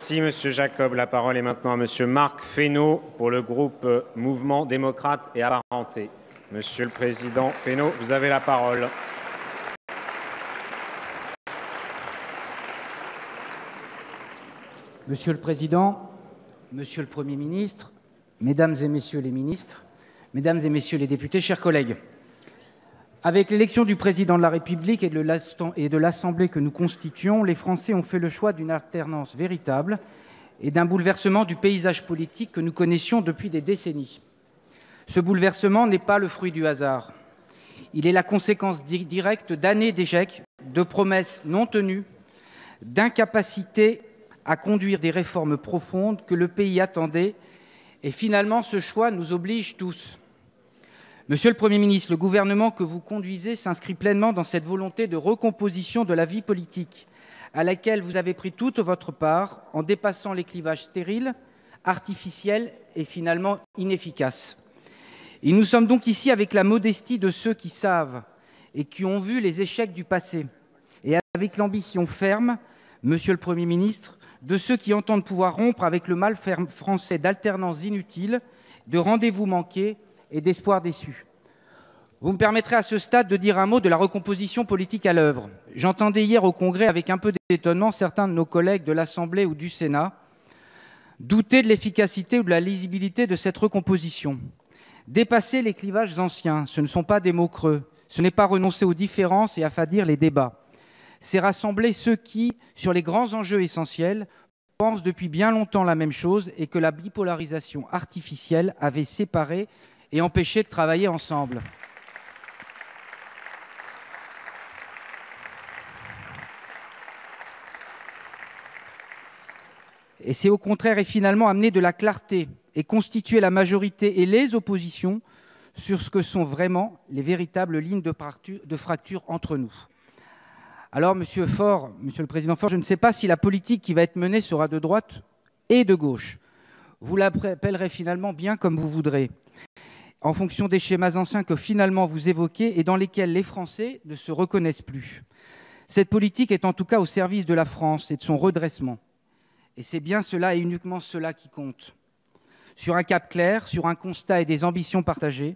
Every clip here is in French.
Merci, Monsieur Jacob. La parole est maintenant à Monsieur Marc Fesneau pour le groupe Mouvement démocrate et apparenté. Monsieur le Président Fesneau, vous avez la parole. Monsieur le Président, Monsieur le Premier ministre, Mesdames et Messieurs les ministres, Mesdames et Messieurs les députés, chers collègues, avec l'élection du Président de la République et de l'Assemblée que nous constituons, les Français ont fait le choix d'une alternance véritable et d'un bouleversement du paysage politique que nous connaissions depuis des décennies. Ce bouleversement n'est pas le fruit du hasard. Il est la conséquence directe d'années d'échecs, de promesses non tenues, d'incapacité à conduire des réformes profondes que le pays attendait. Et finalement, ce choix nous oblige tous. Monsieur le Premier ministre, le gouvernement que vous conduisez s'inscrit pleinement dans cette volonté de recomposition de la vie politique, à laquelle vous avez pris toute votre part en dépassant les clivages stériles, artificiels et finalement inefficaces. Et nous sommes donc ici avec la modestie de ceux qui savent et qui ont vu les échecs du passé, et avec l'ambition ferme, Monsieur le Premier ministre, de ceux qui entendent pouvoir rompre avec le mal français d'alternance inutile, de rendez-vous manqués et d'espoir déçu. Vous me permettrez à ce stade de dire un mot de la recomposition politique à l'œuvre. J'entendais hier au Congrès, avec un peu d'étonnement, certains de nos collègues de l'Assemblée ou du Sénat douter de l'efficacité ou de la lisibilité de cette recomposition. Dépasser les clivages anciens, ce ne sont pas des mots creux, ce n'est pas renoncer aux différences et affadir les débats. C'est rassembler ceux qui, sur les grands enjeux essentiels, pensent depuis bien longtemps la même chose et que la bipolarisation artificielle avait séparé et empêcher de travailler ensemble. Et c'est au contraire et finalement amener de la clarté et constituer la majorité et les oppositions sur ce que sont vraiment les véritables lignes de fracture entre nous. Alors, Monsieur le Président Faure, je ne sais pas si la politique qui va être menée sera de droite et de gauche. Vous l'appellerez finalement bien comme vous voudrez, en fonction des schémas anciens que finalement vous évoquez et dans lesquels les Français ne se reconnaissent plus. Cette politique est en tout cas au service de la France et de son redressement. Et c'est bien cela et uniquement cela qui compte. Sur un cap clair, sur un constat et des ambitions partagées,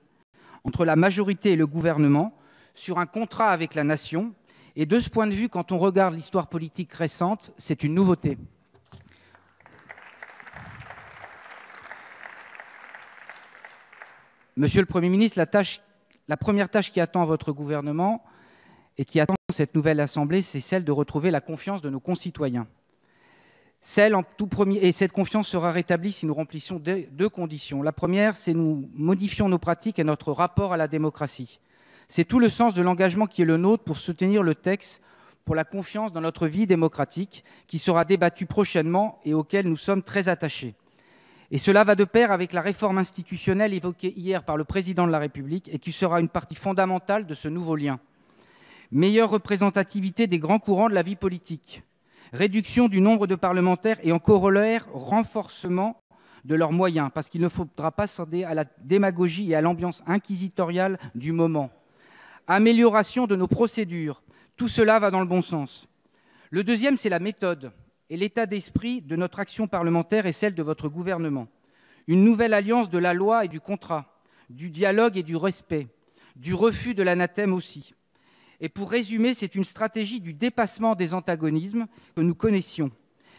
entre la majorité et le gouvernement, sur un contrat avec la nation. Et de ce point de vue, quand on regarde l'histoire politique récente, c'est une nouveauté. Monsieur le Premier ministre, la première tâche qui attend votre gouvernement et qui attend cette nouvelle Assemblée, c'est celle de retrouver la confiance de nos concitoyens. Et cette confiance sera rétablie si nous remplissons deux conditions. La première, c'est que nous modifions nos pratiques et notre rapport à la démocratie. C'est tout le sens de l'engagement qui est le nôtre pour soutenir le texte pour la confiance dans notre vie démocratique, qui sera débattu prochainement et auquel nous sommes très attachés. Et cela va de pair avec la réforme institutionnelle évoquée hier par le Président de la République et qui sera une partie fondamentale de ce nouveau lien. Meilleure représentativité des grands courants de la vie politique, réduction du nombre de parlementaires et en corollaire, renforcement de leurs moyens, parce qu'il ne faudra pas céder à la démagogie et à l'ambiance inquisitoriale du moment. Amélioration de nos procédures, tout cela va dans le bon sens. Le deuxième, c'est la méthode. Et l'état d'esprit de notre action parlementaire et celle de votre gouvernement. Une nouvelle alliance de la loi et du contrat, du dialogue et du respect, du refus de l'anathème aussi. Et pour résumer, c'est une stratégie du dépassement des antagonismes que nous connaissions.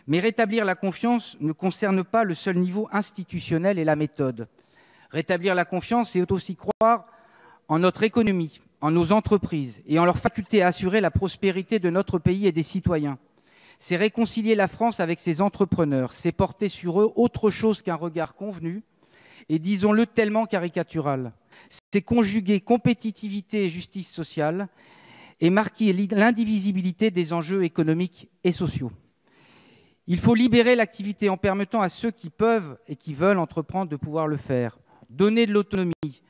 Mais rétablir la confiance ne concerne pas le seul niveau institutionnel et la méthode. Rétablir la confiance, c'est aussi croire en notre économie, en nos entreprises et en leur faculté à assurer la prospérité de notre pays et des citoyens. C'est réconcilier la France avec ses entrepreneurs, c'est porter sur eux autre chose qu'un regard convenu et, disons-le, tellement caricatural. C'est conjuguer compétitivité et justice sociale et marquer l'indivisibilité des enjeux économiques et sociaux. Il faut libérer l'activité en permettant à ceux qui peuvent et qui veulent entreprendre de pouvoir le faire, donner de l'autonomie,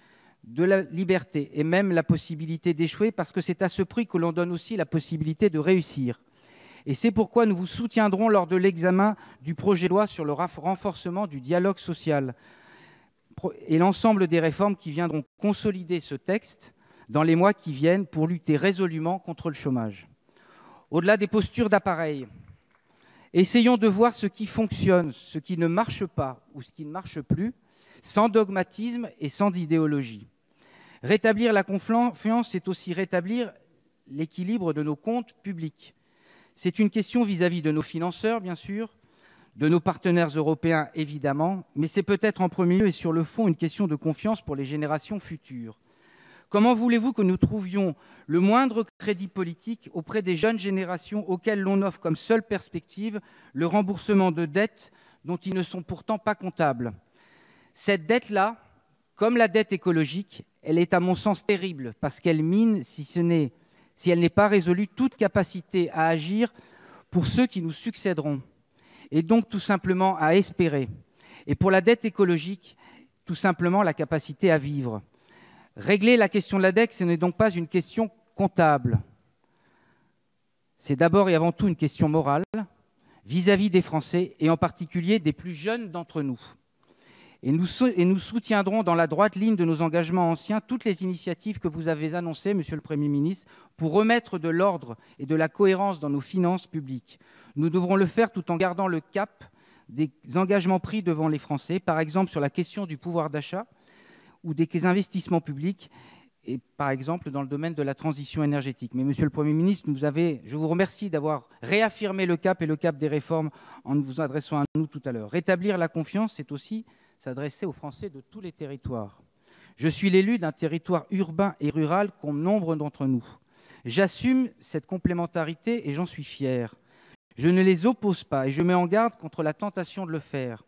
de la liberté et même la possibilité d'échouer, parce que c'est à ce prix que l'on donne aussi la possibilité de réussir. Et c'est pourquoi nous vous soutiendrons lors de l'examen du projet de loi sur le renforcement du dialogue social et l'ensemble des réformes qui viendront consolider ce texte dans les mois qui viennent pour lutter résolument contre le chômage. Au-delà des postures d'appareil Essayons de voir ce qui fonctionne, ce qui ne marche pas ou ce qui ne marche plus, sans dogmatisme et sans idéologie. Rétablir la confiance, c'est aussi rétablir l'équilibre de nos comptes publics. C'est une question vis-à-vis de nos financeurs, bien sûr, de nos partenaires européens, évidemment, mais c'est peut-être en premier lieu et sur le fond une question de confiance pour les générations futures. Comment voulez-vous que nous trouvions le moindre crédit politique auprès des jeunes générations auxquelles l'on offre comme seule perspective le remboursement de dettes dont ils ne sont pourtant pas comptables? Cette dette-là, comme la dette écologique, elle est à mon sens terrible parce qu'elle mine, si elle n'est pas résolue, toute capacité à agir pour ceux qui nous succéderont et donc tout simplement à espérer. Et pour la dette écologique, tout simplement la capacité à vivre. Régler la question de la dette, ce n'est donc pas une question comptable. C'est d'abord et avant tout une question morale vis-à-vis des Français et en particulier des plus jeunes d'entre nous. Et nous soutiendrons dans la droite ligne de nos engagements anciens toutes les initiatives que vous avez annoncées, Monsieur le Premier ministre, pour remettre de l'ordre et de la cohérence dans nos finances publiques. Nous devrons le faire tout en gardant le cap des engagements pris devant les Français, par exemple sur la question du pouvoir d'achat ou des investissements publics, et par exemple dans le domaine de la transition énergétique. Mais Monsieur le Premier ministre, je vous remercie d'avoir réaffirmé le cap et le cap des réformes en vous adressant à nous tout à l'heure. Rétablir la confiance, c'est aussi s'adresser aux Français de tous les territoires. Je suis l'élu d'un territoire urbain et rural comme nombre d'entre nous. J'assume cette complémentarité et j'en suis fier. Je ne les oppose pas et je mets en garde contre la tentation de le faire.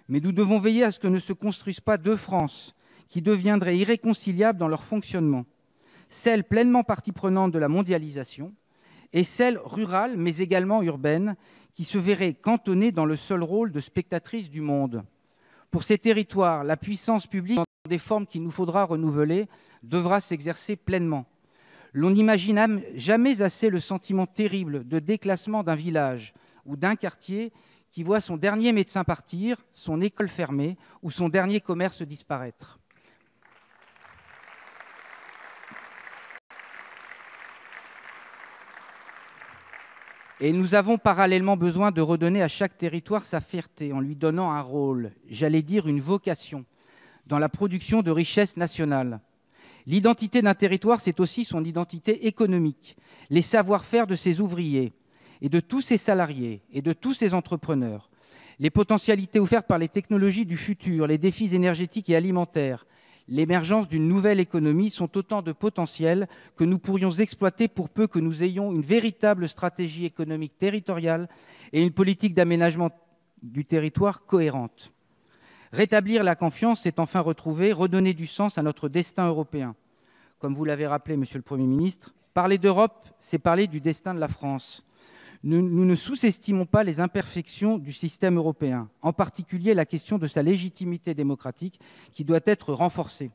Mais nous devons veiller à ce que ne se construisent pas deux France qui deviendraient irréconciliables dans leur fonctionnement. Celle pleinement partie prenante de la mondialisation et celle rurale, mais également urbaine, qui se verrait cantonnée dans le seul rôle de spectatrice du monde. Pour ces territoires, la puissance publique, dans des formes qu'il nous faudra renouveler, devra s'exercer pleinement. L'on n'imagine jamais assez le sentiment terrible de déclassement d'un village ou d'un quartier qui voit son dernier médecin partir, son école fermée ou son dernier commerce disparaître. Et nous avons parallèlement besoin de redonner à chaque territoire sa fierté en lui donnant un rôle, j'allais dire une vocation, dans la production de richesses nationales. L'identité d'un territoire, c'est aussi son identité économique, les savoir-faire de ses ouvriers et de tous ses salariés et de tous ses entrepreneurs, les potentialités offertes par les technologies du futur, les défis énergétiques et alimentaires, l'émergence d'une nouvelle économie sont autant de potentiels que nous pourrions exploiter pour peu que nous ayons une véritable stratégie économique territoriale et une politique d'aménagement du territoire cohérente. Rétablir la confiance, c'est enfin redonner du sens à notre destin européen. Comme vous l'avez rappelé, Monsieur le Premier ministre, parler d'Europe, c'est parler du destin de la France. Nous ne sous-estimons pas les imperfections du système européen, en particulier la question de sa légitimité démocratique qui doit être renforcée.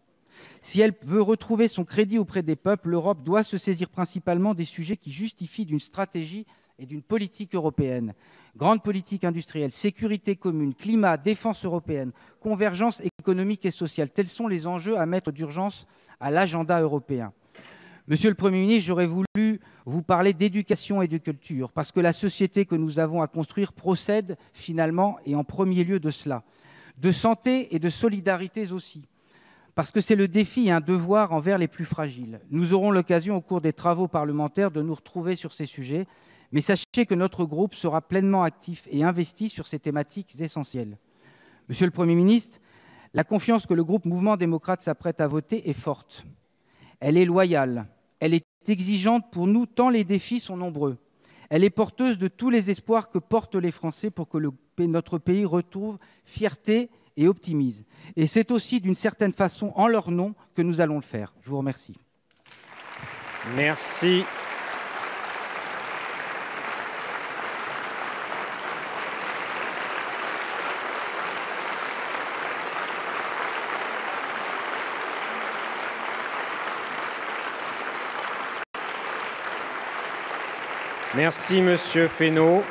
Si elle veut retrouver son crédit auprès des peuples, l'Europe doit se saisir principalement des sujets qui justifient d'une stratégie et d'une politique européenne. Grande politique industrielle, sécurité commune, climat, défense européenne, convergence économique et sociale, tels sont les enjeux à mettre d'urgence à l'agenda européen. Monsieur le Premier ministre, j'aurais voulu vous parler d'éducation et de culture, parce que la société que nous avons à construire procède finalement et en premier lieu de cela. De santé et de solidarité aussi, parce que c'est le défi et un devoir envers les plus fragiles. Nous aurons l'occasion au cours des travaux parlementaires de nous retrouver sur ces sujets, mais sachez que notre groupe sera pleinement actif et investi sur ces thématiques essentielles. Monsieur le Premier ministre, la confiance que le groupe Mouvement démocrate s'apprête à voter est forte. Elle est loyale. Elle est exigeante pour nous tant les défis sont nombreux. Elle est porteuse de tous les espoirs que portent les Français pour que notre pays retrouve fierté et optimisme. Et c'est aussi d'une certaine façon en leur nom que nous allons le faire. Je vous remercie. Merci. Merci, Monsieur Fesneau.